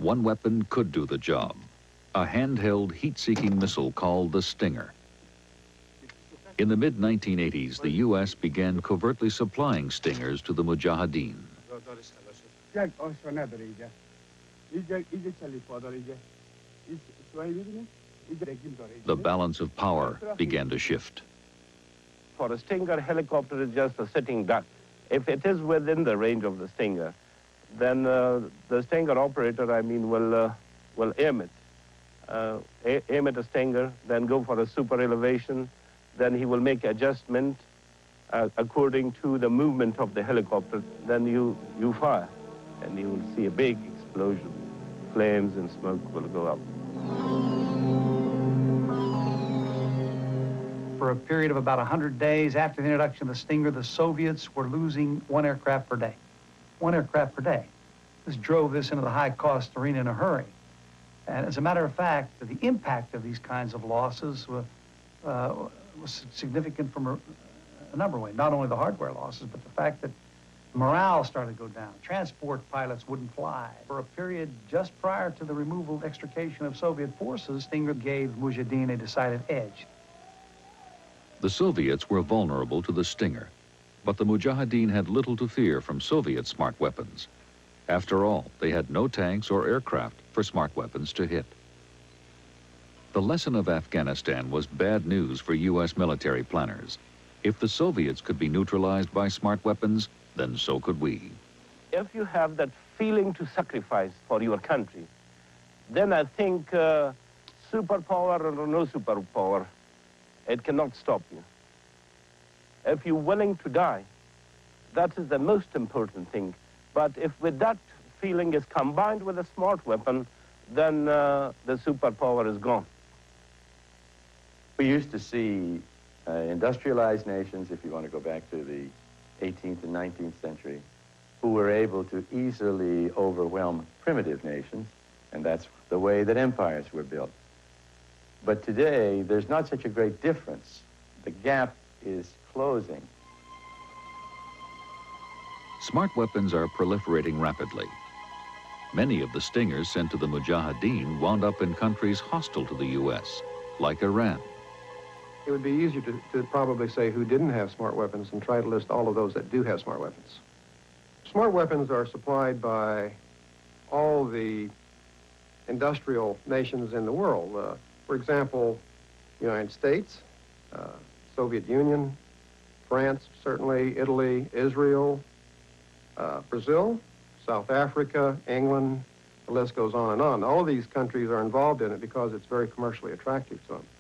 one weapon could do the job. A handheld heat-seeking missile called the Stinger. In the mid-1980s, the U.S. began covertly supplying Stingers to the Mujahideen. The balance of power began to shift. For a Stinger, helicopter is just a sitting duck. If it is within the range of the Stinger, then the Stinger operator, will aim it. Aim at a Stinger, then go for a super elevation, then he will make adjustment according to the movement of the helicopter. Then you fire, and you will see a big explosion. Flames and smoke will go up. For a period of about 100 days after the introduction of the Stinger, the Soviets were losing one aircraft per day. One aircraft per day. This drove this into the high-cost arena in a hurry. And as a matter of fact, the impact of these kinds of losses was significant from a number of ways. Not only the hardware losses, but the fact that morale started to go down. Transport pilots wouldn't fly. For a period just prior to the removal, extrication of Soviet forces, Stinger gave Mujahideen a decided edge. The Soviets were vulnerable to the Stinger, but the Mujahideen had little to fear from Soviet smart weapons. After all, they had no tanks or aircraft for smart weapons to hit. The lesson of Afghanistan was bad news for U.S. military planners. If the Soviets could be neutralized by smart weapons, then so could we. If you have that feeling to sacrifice for your country, then I think superpower or no superpower, it cannot stop you. If you're willing to die, that is the most important thing. But if with that feeling is combined with a smart weapon, then the superpower is gone. We used to see industrialized nations, if you want to go back to the 18th and 19th century, who were able to easily overwhelm primitive nations, and that's the way that empires were built. But today, there's not such a great difference. The gap is closing. Smart weapons are proliferating rapidly. Many of the Stingers sent to the Mujahideen wound up in countries hostile to the U.S., like Iran. It would be easier to probably say who didn't have smart weapons and try to list all of those that do have smart weapons. Smart weapons are supplied by all the industrial nations in the world. For example, United States, Soviet Union, France, certainly, Italy, Israel, Brazil, South Africa, England, the list goes on and on. All of these countries are involved in it because it's very commercially attractive to them.